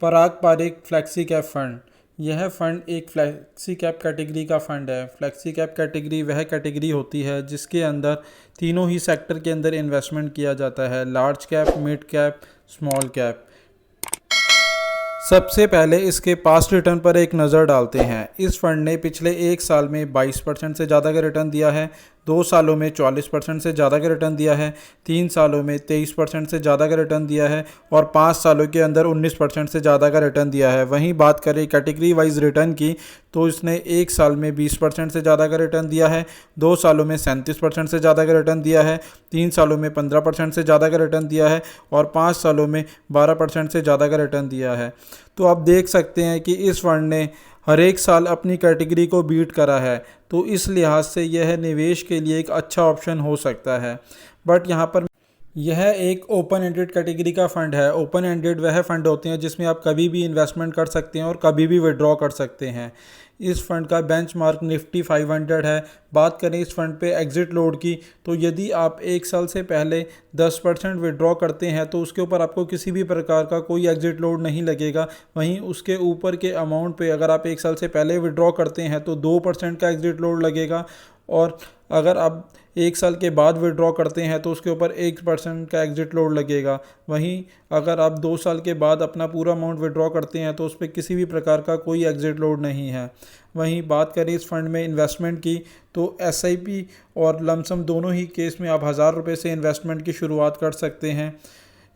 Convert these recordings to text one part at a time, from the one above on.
पराग Pareek flexi cap fund. यह fund एक flexi cap category का फंड है। फ्लेक्सी कैप कैटेगरी वह कैटेगरी होती है जिसके अंदर तीनों ही सेक्टर के अंदर इन्वेस्टमेंट किया जाता है, large cap, mid cap, small cap. सबसे पहले इसके पास्ट रिटर्न पर एक नज़र डालते हैं। इस फंड ने पिछले एक साल में 22% से ज़्यादा का रिटर्न दिया है, 2 सालों में 44% से ज़्यादा का रिटर्न दिया है, 3 सालों में 23% से ज़्यादा का रिटर्न दिया है और 5 सालों के अंदर 19% से ज़्यादा का रिटर्न दिया है। वहीं बात करें कैटेगरी वाइज रिटर्न की तो इसने एक साल में 20% से ज़्यादा का रिटर्न दिया है, 2 सालों में 37% से ज़्यादा का रिटर्न दिया है, 3 सालों में 15% से ज़्यादा का रिटर्न दिया है और 5 सालों में 12% से ज़्यादा का रिटर्न दिया है। तो आप देख सकते हैं कि इस फंड ने हर एक साल अपनी कैटेगरी को बीट करा है, तो इस लिहाज से यह निवेश के लिए एक अच्छा ऑप्शन हो सकता है। बट यहाँ पर यह एक ओपन एंडेड कैटेगरी का फ़ंड है। ओपन एंडेड वह फ़ंड होते हैं जिसमें आप कभी भी इन्वेस्टमेंट कर सकते हैं और कभी भी विड्रॉ कर सकते हैं। इस फंड का बेंचमार्क निफ्टी 500 है। बात करें इस फंड पे एग्ज़िट लोड की तो यदि आप एक साल से पहले 10% विड्रॉ करते हैं तो उसके ऊपर आपको किसी भी प्रकार का कोई एग्ज़िट लोड नहीं लगेगा। वहीं उसके ऊपर के अमाउंट पे अगर आप एक साल से पहले विड्रॉ करते हैं तो 2% का एग्ज़िट लोड लगेगा और अगर आप एक साल के बाद विड्रॉ करते हैं तो उसके ऊपर 1% का एग्ज़िट लोड लगेगा। वहीं अगर आप 2 साल के बाद अपना पूरा अमाउंट विड्रॉ करते हैं तो उस पर किसी भी प्रकार का कोई एग्ज़िट लोड नहीं है। वहीं बात करें इस फंड में इन्वेस्टमेंट की तो एसआईपी और लमसम दोनों ही केस में आप 1000 रुपये से इन्वेस्टमेंट की शुरुआत कर सकते हैं।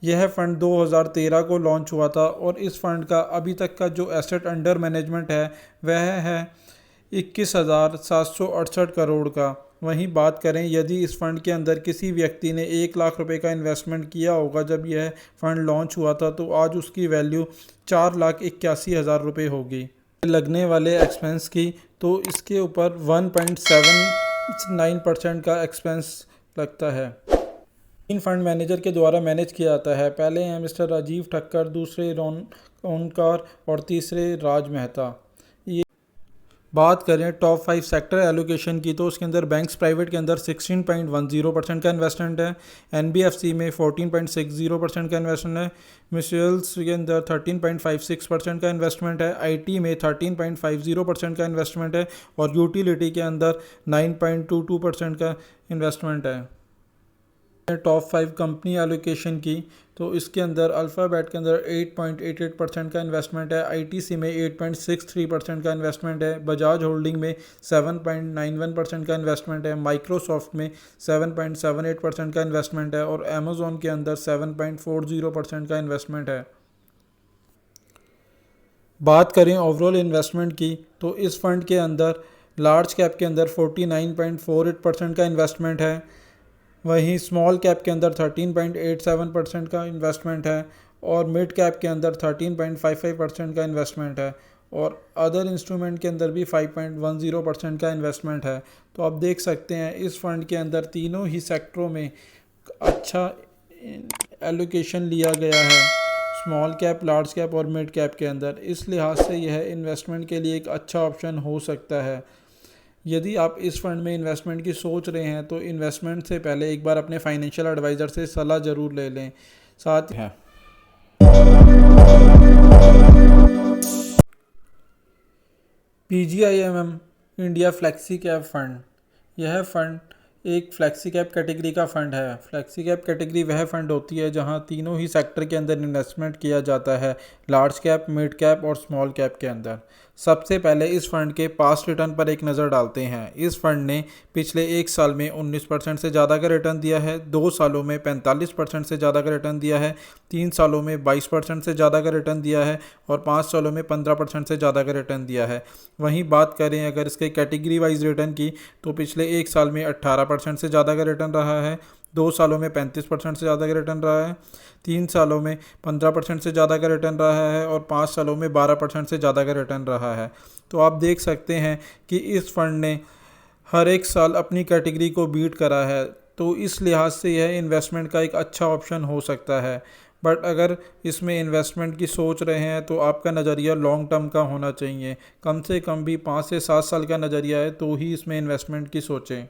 यह फ़ंड 2013 को लॉन्च हुआ था और इस फ़ंड का अभी तक का जो एसेट अंडर मैनेजमेंट है वह है 21,768 करोड़ का। वहीं बात करें यदि इस फ़ंड के अंदर किसी व्यक्ति ने 1 लाख रुपए का इन्वेस्टमेंट किया होगा जब यह फ़ंड लॉन्च हुआ था तो आज उसकी वैल्यू 4,81,000 रुपये होगी। लगने वाले एक्सपेंस की तो इसके ऊपर 1.79% का एक्सपेंस लगता है। 3 फंड मैनेजर के द्वारा मैनेज किया जाता है। पहले हैं मिस्टर राजीव ठक्कर, दूसरे रोनकार और तीसरे राज मेहता। बात करें टॉप 5 सेक्टर एलोकेशन की तो उसके अंदर बैंक्स प्राइवेट के अंदर 16.10% का इन्वेस्टमेंट है, एनबीएफसी में 14.60% का इन्वेस्टमेंट है, म्यूचुअल्स के अंदर 13.56% का इन्वेस्टमेंट है, आईटी में 13.50% का इन्वेस्टमेंट है और यूटिलिटी के अंदर 9.22% का इन्वेस्टमेंट है। टॉप 5 कंपनी एलोकेशन की तो इसके अंदर अल्फ़ाबेट के अंदर 8.88% का इन्वेस्टमेंट है, आईटीसी में 8.63% का इन्वेस्टमेंट है, बजाज होल्डिंग में 7.91% का इन्वेस्टमेंट है, माइक्रोसॉफ्ट में 7.78% का इन्वेस्टमेंट है और अमेज़ॉन के अंदर 7.40% का इन्वेस्टमेंट है। बात करें ओवरऑल इन्वेस्टमेंट की तो इस फंड के अंदर लार्ज कैप के अंदर 49.48% का इन्वेस्टमेंट है, वहीं स्मॉल कैप के अंदर 13.87% का इन्वेस्टमेंट है और मिड कैप के अंदर 13.55% का इन्वेस्टमेंट है और अदर इंस्ट्रूमेंट के अंदर भी 5.10% का इन्वेस्टमेंट है। तो आप देख सकते हैं इस फंड के अंदर तीनों ही सेक्टरों में अच्छा एलोकेशन लिया गया है, स्मॉल कैप, लार्ज कैप और मिड कैप के अंदर। इस लिहाज से यह इन्वेस्टमेंट के लिए एक अच्छा ऑप्शन हो सकता है। यदि आप इस फंड में इन्वेस्टमेंट की सोच रहे हैं तो इन्वेस्टमेंट से पहले एक बार अपने फाइनेंशियल एडवाइज़र से सलाह ज़रूर ले लें। साथ है पीजीआईएमएम इंडिया फ्लेक्सी कैप फंड। यह फंड एक फ्लेक्सी कैप कैटेगरी का फ़ंड है। फ्लेक्सी कैप कैटेगरी वह फ़ंड होती है जहां तीनों ही सेक्टर के अंदर इन्वेस्टमेंट किया जाता है, लार्ज कैप, मिड कैप और स्मॉल कैप के अंदर। सबसे पहले इस फंड के पास्ट रिटर्न पर एक नज़र डालते हैं। इस फंड ने पिछले एक साल में 19% से ज़्यादा का रिटर्न दिया है, 2 सालों में 45% से ज़्यादा का रिटर्न दिया है, 3 सालों में 22% से ज़्यादा का रिटर्न दिया है और 5 सालों में 15% से ज़्यादा का रिटर्न दिया है। वहीं बात करें अगर इसके कैटेगरी वाइज रिटर्न की तो पिछले एक साल में 18% से ज़्यादा का रिटर्न रहा है, 2 सालों में 35% से ज़्यादा का रिटर्न रहा है, 3 सालों में 15% से ज़्यादा का रिटर्न रहा है और 5 सालों में 12% से ज़्यादा का रिटर्न रहा है। तो आप देख सकते हैं कि इस फंड ने हर एक साल अपनी कैटेगरी को बीट करा है, तो इस लिहाज से यह इन्वेस्टमेंट का एक अच्छा ऑप्शन हो सकता है। बट अगर इसमें इन्वेस्टमेंट की सोच रहे हैं तो आपका नज़रिया लॉन्ग टर्म का होना चाहिए, कम से कम भी 5 से 7 साल का नज़रिया है तो ही इसमें इन्वेस्टमेंट की सोचें।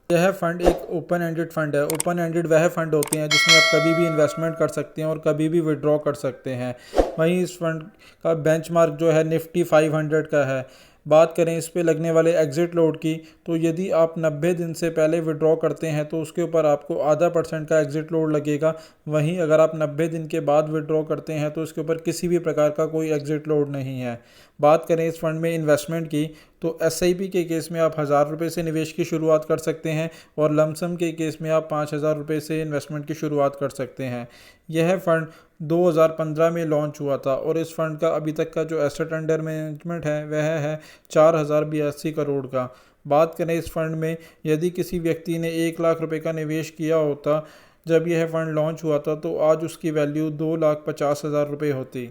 यह फ़ंड एक ओपन एंडेड फ़ंड है। ओपन एंडेड वह फ़ंड होते हैं जिसमें आप कभी भी इन्वेस्टमेंट कर सकते हैं और कभी भी विड्रॉ कर सकते हैं। वहीं इस फंड का बेंचमार्क जो है निफ्टी 500 का है। बात करें इस पे लगने वाले एग्ज़िट लोड की, तो यदि आप 90 दिन से पहले विड्रॉ करते हैं तो उसके ऊपर आपको % का एग्ज़िट लोड लगेगा। वहीं अगर आप 90 दिन के बाद विड्रॉ करते हैं तो उसके ऊपर किसी भी प्रकार का कोई एग्ज़िट लोड नहीं है। बात करें इस फंड में इन्वेस्टमेंट की, तो SIP के केस में आप ₹1000 से निवेश की शुरुआत कर सकते हैं और लमसम के केस में आप ₹5000 से इन्वेस्टमेंट की शुरुआत कर सकते हैं। यह फ़ंड 2015 में लॉन्च हुआ था और इस फंड का अभी तक का जो एसेट अंडर मैनेजमेंट है वह है 4082 करोड़ का। बात करें इस फंड में, यदि किसी व्यक्ति ने 1 लाख रुपए का निवेश किया होता जब यह फंड लॉन्च हुआ था, तो आज उसकी वैल्यू 2,50,000 रुपये होती।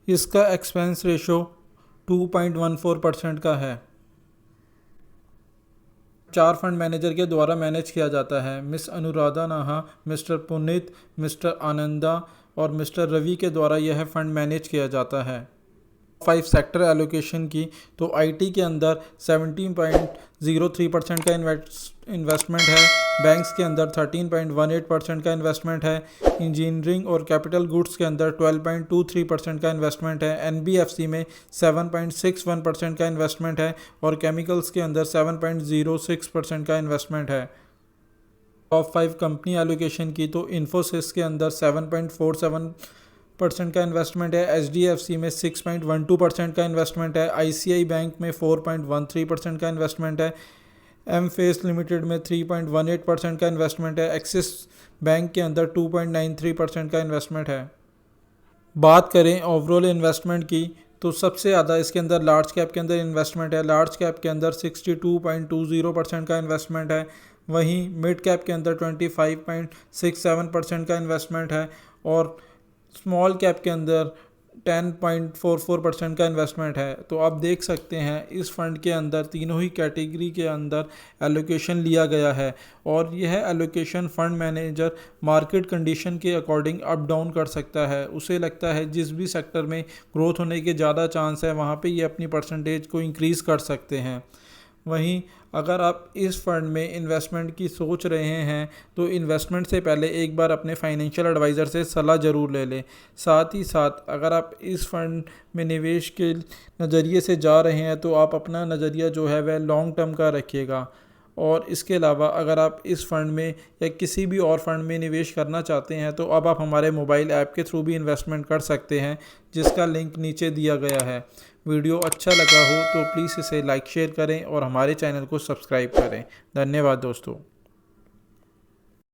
इसका एक्सपेंस रेशो 2.14% का है। 4 फंड मैनेजर के द्वारा मैनेज किया जाता है। मिस अनुराधा नाहा, मिस्टर पुनीत, मिस्टर आनंदा और मिस्टर रवि के द्वारा यह फंड मैनेज किया जाता है। 5 सेक्टर एलोकेशन की, तो IT के अंदर 17.03% का इन्वेस्टमेंट है। बैंक्स के अंदर 13.18% का इन्वेस्टमेंट है। इंजीनियरिंग और कैपिटल गुड्स के अंदर 12.23% का इन्वेस्टमेंट है। NBFC में 7.61% का इन्वेस्टमेंट है और केमिकल्स के अंदर 7.06% का इन्वेस्टमेंट है। टॉप 5 कंपनी एलोकेशन की, तो इन्फोसिस के अंदर 7.47% का इन्वेस्टमेंट है। HDFC में 6.12% का इन्वेस्टमेंट है। ICI बैंक में 4.13% का इन्वेस्टमेंट है। M-Face लिमिटेड में 3.18% का इन्वेस्टमेंट है। एक्सिस बैंक के अंदर 2.93% का इन्वेस्टमेंट है। बात करें ओवरऑल इन्वेस्टमेंट की, तो सबसे ज़्यादा इसके अंदर लार्ज कैप के अंदर इन्वेस्टमेंट है। लार्ज कैप के अंदर 62.20% का इन्वेस्टमेंट है। वहीं मिड कैप के अंदर 25.67% का इन्वेस्टमेंट है और स्मॉल कैप के अंदर 10.44% का इन्वेस्टमेंट है। तो आप देख सकते हैं इस फंड के अंदर तीनों ही कैटेगरी के अंदर एलोकेशन लिया गया है और यह allocation fund manager market condition के अकॉर्डिंग अप डाउन कर सकता है। उसे लगता है जिस भी सेक्टर में ग्रोथ होने के ज़्यादा चांस है वहाँ पे ये अपनी परसेंटेज को इंक्रीज़ कर सकते हैं। वहीं अगर आप इस फंड में इन्वेस्टमेंट की सोच रहे हैं तो इन्वेस्टमेंट से पहले एक बार अपने फाइनेंशियल एडवाइज़र से सलाह ज़रूर ले लें। साथ ही साथ अगर आप इस फंड में निवेश के नज़रिए से जा रहे हैं तो आप अपना नज़रिया जो है वह लॉन्ग टर्म का रखिएगा। और इसके अलावा अगर आप इस फ़ंड में या किसी भी और फंड में निवेश करना चाहते हैं तो अब आप हमारे मोबाइल ऐप के थ्रू भी इन्वेस्टमेंट कर सकते हैं, जिसका लिंक नीचे दिया गया है। वीडियो अच्छा लगा हो तो प्लीज़ इसे लाइक शेयर करें और हमारे चैनल को सब्सक्राइब करें। धन्यवाद दोस्तों।